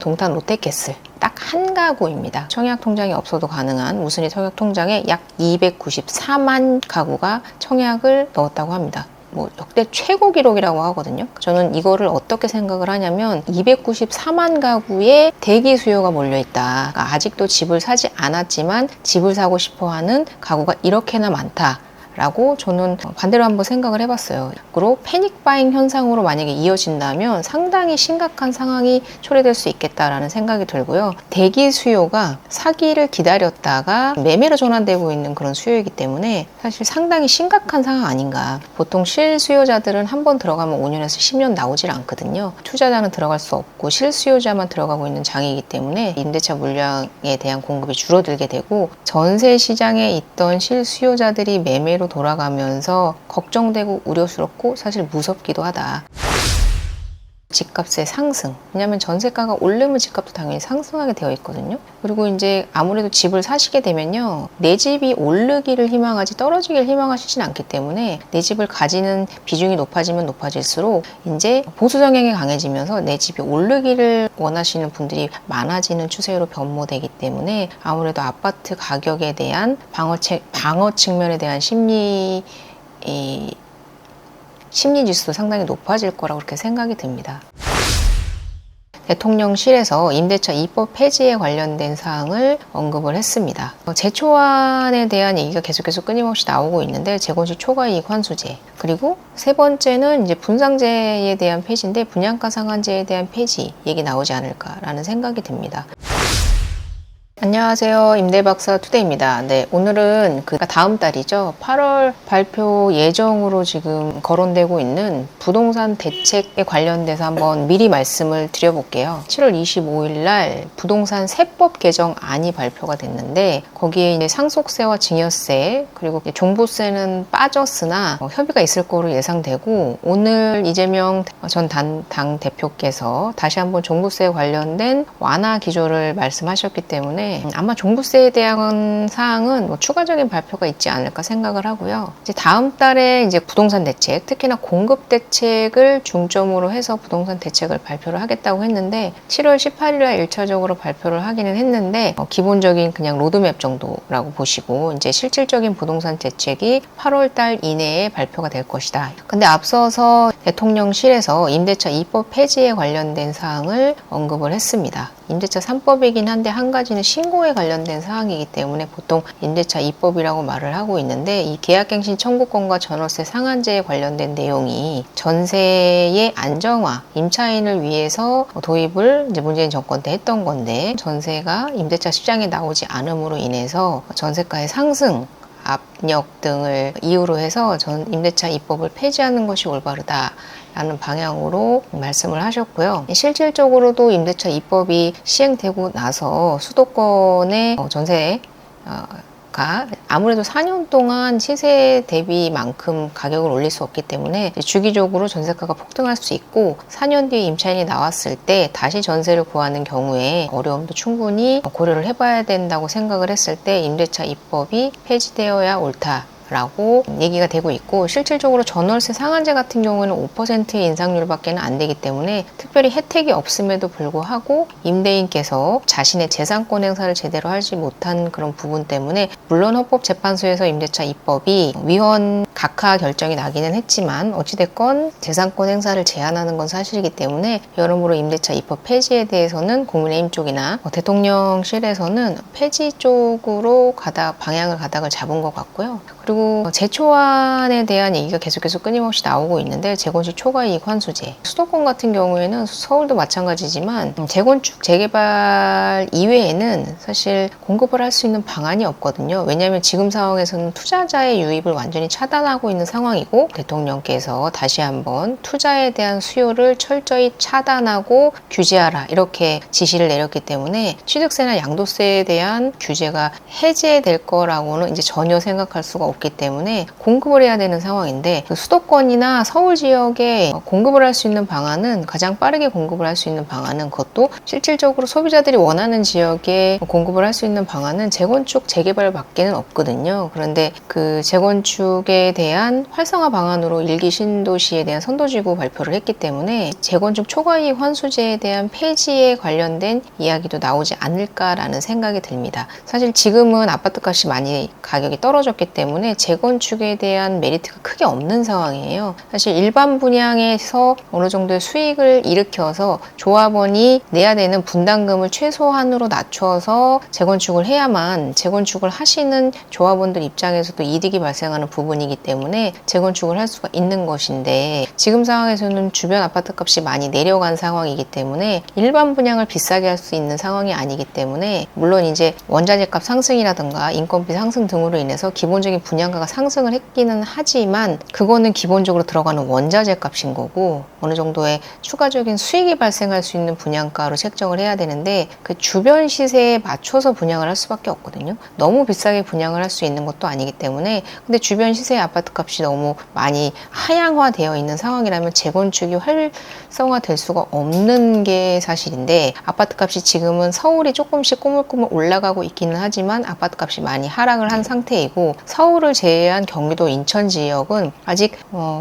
동탄 롯데캐슬 딱 한 가구입니다. 청약 통장이 없어도 가능한 무순위 청약 통장에 약 294만 가구가 청약을 넣었다고 합니다. 역대 최고 기록이라고 하거든요. 저는 이거를 어떻게 생각을 하냐면 294만 가구의 대기 수요가 몰려있다. 그러니까 아직도 집을 사지 않았지만 집을 사고 싶어하는 가구가 이렇게나 많다. 라고 저는 반대로 한번 생각을 해봤어요. 그리고 패닉 바잉 현상으로 만약에 이어진다면 상당히 심각한 상황이 초래될 수 있겠다라는 생각이 들고요. 대기 수요가 사기를 기다렸다가 매매로 전환되고 있는 그런 수요이기 때문에 사실 상당히 심각한 상황 아닌가. 보통 실수요자들은 한번 들어가면 5년에서 10년 나오질 않거든요. 투자자는 들어갈 수 없고 실수요자만 들어가고 있는 장이기 때문에 임대차 물량에 대한 공급이 줄어들게 되고 전세 시장에 있던 실수요자들이 매매로 돌아가면서 걱정되고 우려스럽고 사실 무섭기도 하다. 집값의 상승. 왜냐하면 전세가가 오르면 집값도 당연히 상승하게 되어 있거든요. 그리고 이제 아무래도 집을 사시게 되면요. 내 집이 오르기를 희망하지 떨어지기를 희망하시진 않기 때문에 내 집을 가지는 비중이 높아지면 높아질수록 이제 보수 성향이 강해지면서 내 집이 오르기를 원하시는 분들이 많아지는 추세로 변모되기 때문에 아무래도 아파트 가격에 대한 방어 측면에 대한 심리 지수도 상당히 높아질 거라고 그렇게 생각이 듭니다. 대통령실에서 임대차 입법 폐지에 관련된 사항을 언급을 했습니다. 재초안에 대한 얘기가 계속해서 끊임없이 나오고 있는데 재건축 초과이익 환수제, 그리고 세 번째는 이제 분상제에 대한 폐지인데 분양가 상한제에 대한 폐지 얘기 나오지 않을까라는 생각이 듭니다. 안녕하세요. 임대박사 투데이입니다. 네, 오늘은 다음 달이죠. 8월 발표 예정으로 지금 거론되고 있는 부동산 대책에 관련돼서 한번 미리 말씀을 드려볼게요. 7월 25일 날 부동산 세법 개정안이 발표가 됐는데 거기에 이제 상속세와 증여세 그리고 종부세는 빠졌으나 협의가 있을 거로 예상되고 오늘 이재명 전 당 대표께서 다시 한번 종부세 관련된 완화 기조를 말씀하셨기 때문에 아마 종부세에 대한 사항은 추가적인 발표가 있지 않을까 생각을 하고요. 이제 다음 달에 이제 부동산 대책, 특히나 공급 대책을 중점으로 해서 부동산 대책을 발표를 하겠다고 했는데 7월 18일 날 1차적으로 발표를 하기는 했는데 기본적인 그냥 로드맵 정도라고 보시고 이제 실질적인 부동산 대책이 8월 달 이내에 발표가 될 것이다. 근데 앞서서 대통령실에서 임대차 입법 폐지에 관련된 사항을 언급을 했습니다. 임대차 3법이긴 한데 한 가지는 신고에 관련된 사항이기 때문에 보통 임대차 입법이라고 말을 하고 있는데 이 계약갱신 청구권과 전월세 상한제에 관련된 내용이 전세의 안정화, 임차인을 위해서 도입을 이제 문재인 정권 때 했던 건데 전세가 임대차 시장에 나오지 않음으로 인해서 전세가의 상승 압력 등을 이유로 해서 임대차 입법을 폐지하는 것이 올바르다 라는 방향으로 말씀을 하셨고요. 실질적으로도 임대차 입법이 시행되고 나서 수도권의 전세가 아무래도 4년 동안 시세 대비만큼 가격을 올릴 수 없기 때문에 주기적으로 전세가가 폭등할 수 있고 4년 뒤에 임차인이 나왔을 때 다시 전세를 구하는 경우에 어려움도 충분히 고려를 해봐야 된다고 생각을 했을 때 임대차 입법이 폐지되어야 옳다 라고 얘기가 되고 있고 실질적으로 전월세 상한제 같은 경우에는 5%의 인상률밖에 안 되기 때문에 특별히 혜택이 없음에도 불구하고 임대인께서 자신의 재산권 행사를 제대로 하지 못한 그런 부분 때문에 물론 헌법재판소에서 임대차 입법이 위헌 각하 결정이 나기는 했지만 어찌됐건 재산권 행사를 제한하는 건 사실이기 때문에 여러모로 임대차 입법 폐지에 대해서는 국민의힘 쪽이나 대통령실에서는 폐지 쪽으로 방향을 가닥을 잡은 것 같고요. 그리고 재초안에 대한 얘기가 계속해서 끊임없이 나오고 있는데 재건축 초과이익 환수제, 수도권 같은 경우에는 서울도 마찬가지지만 재건축 재개발 이외에는 사실 공급을 할 수 있는 방안이 없거든요. 왜냐하면 지금 상황에서는 투자자의 유입을 완전히 차단하고 있는 상황이고 대통령께서 다시 한번 투자에 대한 수요를 철저히 차단하고 규제하라 이렇게 지시를 내렸기 때문에 취득세나 양도세에 대한 규제가 해제될 거라고는 이제 전혀 생각할 수가 없고 없기 때문에 공급을 해야 되는 상황인데 그 수도권이나 서울 지역에 공급을 할 수 있는 방안은 가장 빠르게 공급을 할 수 있는 방안은 그것도 실질적으로 소비자들이 원하는 지역에 공급을 할 수 있는 방안은 재건축, 재개발밖에는 없거든요. 그런데 그 재건축에 대한 활성화 방안으로 일기 신도시에 대한 선도지구 발표를 했기 때문에 재건축 초과이익 환수제에 대한 폐지에 관련된 이야기도 나오지 않을까라는 생각이 듭니다. 사실 지금은 아파트값이 많이 가격이 떨어졌기 때문에 재건축에 대한 메리트가 크게 없는 상황이에요. 사실 일반 분양에서 어느 정도의 수익을 일으켜서 조합원이 내야 되는 분담금을 최소한으로 낮춰서 재건축을 해야만 재건축을 하시는 조합원들 입장에서도 이득이 발생하는 부분이기 때문에 재건축을 할 수가 있는 것인데 지금 상황에서는 주변 아파트 값이 많이 내려간 상황이기 때문에 일반 분양을 비싸게 할 수 있는 상황이 아니기 때문에 물론 이제 원자재 값 상승이라든가 인건비 상승 등으로 인해서 기본적인 분양가가 상승을 했기는 하지만 그거는 기본적으로 들어가는 원자재 값인 거고 어느 정도의 추가적인 수익이 발생할 수 있는 분양가로 책정을 해야 되는데 그 주변 시세에 맞춰서 분양을 할 수밖에 없거든요. 너무 비싸게 분양을 할 수 있는 것도 아니기 때문에 근데 주변 시세의 아파트 값이 너무 많이 하향화되어 있는 상황이라면 재건축이 활성화될 수가 없는 게 사실인데 아파트 값이 지금은 서울이 조금씩 꼬물꼬물 올라가고 있기는 하지만 아파트 값이 많이 하락을 한 상태이고 서울을 제외한 경기도 인천 지역은 아직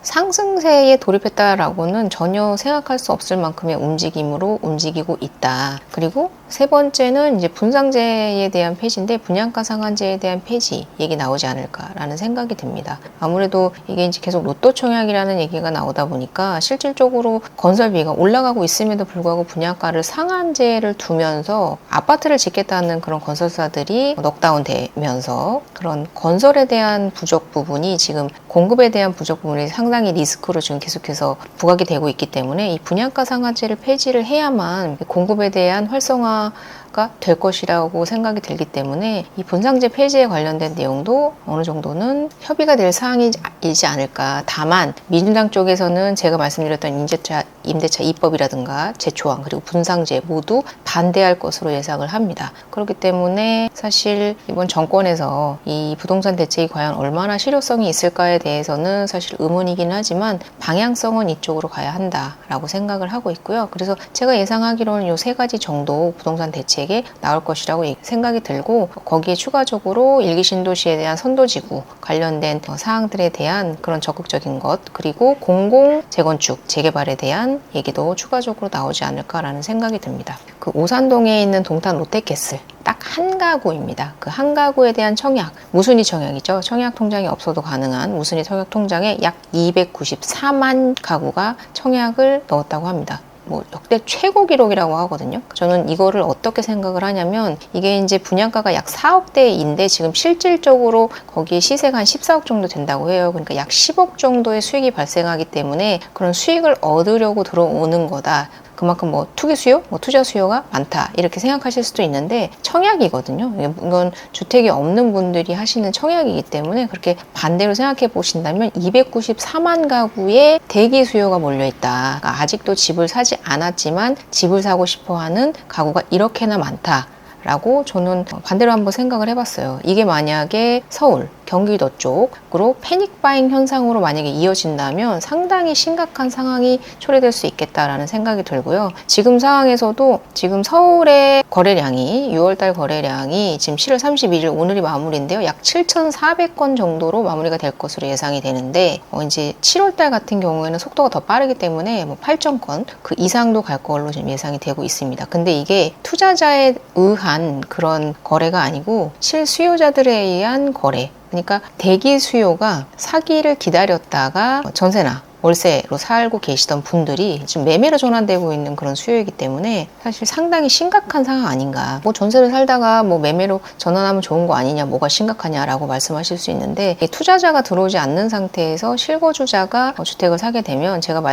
상승세에 돌입했다라고는 전혀 생각할 수 없을 만큼의 움직임으로 움직이고 있다. 그리고 세 번째는 이제 분상제에 대한 폐지인데 분양가 상한제에 대한 폐지 얘기 나오지 않을까라는 생각이 듭니다. 아무래도 이게 이제 계속 로또 청약이라는 얘기가 나오다 보니까 실질적으로 건설비가 올라가고 있음에도 불구하고 분양가를 상한제를 두면서 아파트를 짓겠다는 그런 건설사들이 넉다운 되면서 그런 건설에 대한 부족 부분이 지금 공급에 대한 부족 부분이 상당히 리스크로 지금 계속해서 부각이 되고 있기 때문에 이 분양가 상한제를 폐지를 해야만 공급에 대한 활성화가 될 것이라고 생각이 들기 때문에 이 분상제 폐지에 관련된 내용도 어느 정도는 협의가 될 사항이지 않을까. 다만 민주당 쪽에서는 제가 말씀드렸던 임대차 2법이라든가 제초안 그리고 분상제 모두 반대할 것으로 예상을 합니다. 그렇기 때문에 사실 이번 정권에서 이 부동산 대책이 과연 얼마나 실효성이 있을까에 대해서는 사실 의문이긴 하지만 방향성은 이쪽으로 가야 한다라고 생각을 하고 있고요. 그래서 제가 예상하기로는 이 세 가지 정도 부동산 대책에 나올 것이라고 생각이 들고 거기에 추가적으로 일기 신도시에 대한 선도지구 관련된 사항들에 대한 그런 적극적인 것 그리고 공공 재건축 재개발에 대한 얘기도 추가적으로 나오지 않을까라는 생각이 듭니다. 그 오산동에 있는 동탄 롯데캐슬 딱 한 가구입니다. 그 한 가구에 대한 청약, 무순위 청약이죠. 청약 통장이 없어도 가능한 무순위 청약 통장에 약 294만 가구가 청약을 넣었다고 합니다. 뭐 역대 최고 기록이라고 하거든요. 저는 이거를 어떻게 생각을 하냐면 이게 이제 분양가가 약 4억대인데 지금 실질적으로 거기에 시세가 한 14억 정도 된다고 해요. 그러니까 약 10억 정도의 수익이 발생하기 때문에 그런 수익을 얻으려고 들어오는 거다. 그만큼 뭐 투기 수요, 뭐 투자 수요가 많다 이렇게 생각하실 수도 있는데 청약이거든요. 이건 주택이 없는 분들이 하시는 청약이기 때문에 그렇게 반대로 생각해 보신다면 294만 가구의 대기 수요가 몰려 있다. 그러니까 아직도 집을 사지 않았지만 집을 사고 싶어하는 가구가 이렇게나 많다. 라고 저는 반대로 한번 생각을 해봤어요. 이게 만약에 서울, 경기도 쪽으로 패닉바잉 현상으로 만약에 이어진다면 상당히 심각한 상황이 초래될 수 있겠다라는 생각이 들고요. 지금 상황에서도 지금 서울의 거래량이 6월달 거래량이 지금 7월 31일 오늘이 마무리인데요. 약 7,400건 정도로 마무리가 될 것으로 예상이 되는데 이제 7월달 같은 경우에는 속도가 더 빠르기 때문에 뭐 8,000건 그 이상도 갈 걸로 지금 예상이 되고 있습니다. 근데 이게 투자자에 의한 그런 거래가 아니고 실수요자들에 의한 거래. 그러니까 대기 수요가 사기를 기다렸다가 전세나 월세로 살고 계시던 분들이 지금 매매로 전환되고 있는 그런 수요이기 때문에 사실 상당히 심각한 상황 아닌가. 뭐 전세를 살다가 뭐 매매로 전환하면 좋은 거 아니냐, 뭐가 심각하냐라고 말씀하실 수 있는데 투자자가 들어오지 않는 상태에서 실거주자가 주택을 사게 되면 제가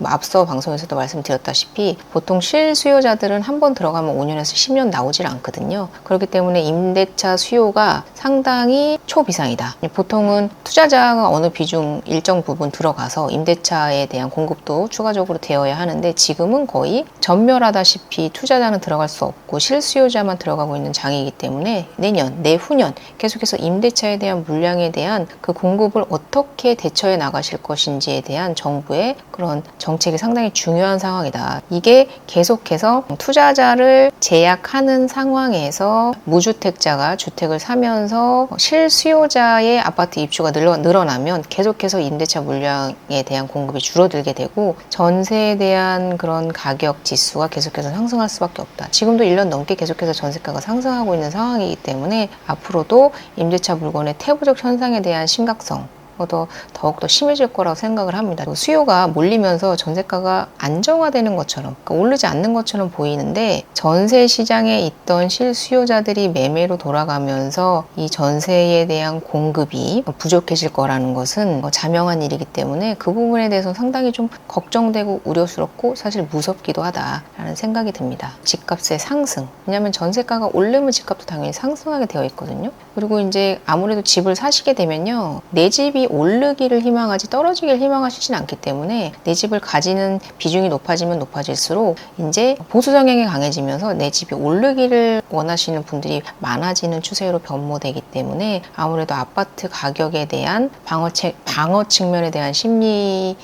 앞서 방송에서도 말씀드렸다시피 보통 실수요자들은 한번 들어가면 5년에서 10년 나오질 않거든요. 그렇기 때문에 임대차 수요가 상당히 초비상이다. 보통은 투자자가 어느 비중 일정 부분 들어가서 임대차에 대한 공급도 추가적으로 되어야 하는데 지금은 거의 전멸하다시피 투자자는 들어갈 수 없고 실수요자만 들어가고 있는 장이기 때문에 내년, 내후년 계속해서 임대차에 대한 물량에 대한 그 공급을 어떻게 대처해 나가실 것인지에 대한 정부의 그런 정책이 상당히 중요한 상황이다. 이게 계속해서 투자자를 제약하는 상황에서 무주택자가 주택을 사면서 실수요자의 아파트 입주가 늘어나면 계속해서 임대차 물량에 대한 공급이 줄어들게 되고 전세에 대한 그런 가격 지수가 계속해서 상승할 수밖에 없다. 지금도 1년 넘게 계속해서 전세가가 상승하고 있는 상황이기 때문에 앞으로도 임대차 물건의 태부적 현상에 대한 심각성 더욱더 심해질 거라고 생각을 합니다. 수요가 몰리면서 전세가가 안정화되는 것처럼, 그러니까 오르지 않는 것처럼 보이는데 전세 시장에 있던 실수요자들이 매매로 돌아가면서 이 전세에 대한 공급이 부족해질 거라는 것은 자명한 일이기 때문에 그 부분에 대해서 상당히 좀 걱정되고 우려스럽고 사실 무섭기도 하다라는 생각이 듭니다. 집값의 상승, 왜냐하면 전세가가 오르면 집값도 당연히 상승하게 되어 있거든요. 그리고 이제 아무래도 집을 사시게 되면요, 내 집이 오르기를 희망하지 떨어지기를 희망하시진 않기 때문에 내 집을 가지는 비중이 높아지면 높아질수록 이제 보수 성향이 강해지면서 내 집이 오르기를 원하시는 분들이 많아지는 추세로 변모되기 때문에 아무래도 아파트 가격에 대한 방어 측면에 대한 심리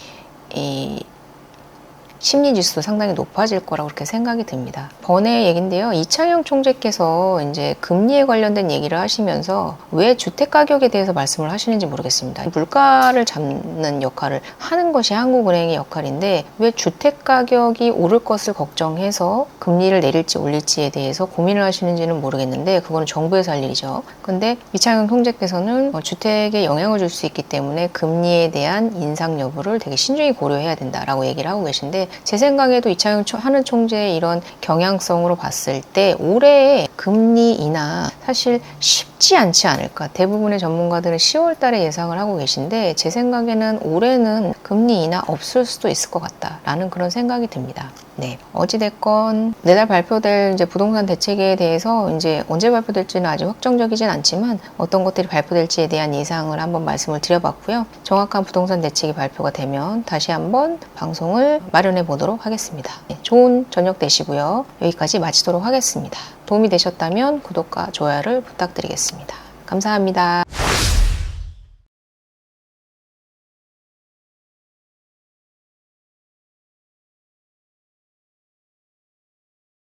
지수도 상당히 높아질 거라고 그렇게 생각이 듭니다. 번외 얘기인데요. 이창용 총재께서 이제 금리에 관련된 얘기를 하시면서 왜 주택 가격에 대해서 말씀을 하시는지 모르겠습니다. 물가를 잡는 역할을 하는 것이 한국은행의 역할인데 왜 주택 가격이 오를 것을 걱정해서 금리를 내릴지 올릴지에 대해서 고민을 하시는지는 모르겠는데 그거는 정부에서 할 일이죠. 근데 이창용 총재께서는 주택에 영향을 줄 수 있기 때문에 금리에 대한 인상 여부를 되게 신중히 고려해야 된다라고 얘기를 하고 계신데 제 생각에도 이창용 하는 총재의 이런 경향성으로 봤을 때 올해 금리 인하 사실 쉽지 않지 않을까. 대부분의 전문가들은 10월 달에 예상을 하고 계신데 제 생각에는 올해는 금리 인하 없을 수도 있을 것 같다라는 그런 생각이 듭니다. 네. 어찌됐건 내달 발표될 이제 부동산 대책에 대해서 이제 언제 발표될지는 아직 확정적이진 않지만 어떤 것들이 발표될지에 대한 예상을 한번 말씀을 드려봤고요. 정확한 부동산 대책이 발표가 되면 다시 한번 방송을 마련해 보도록 하겠습니다. 네, 좋은 저녁 되시고요. 여기까지 마치도록 하겠습니다. 도움이 되셨다면 구독과 좋아요를 부탁드리겠습니다. 감사합니다.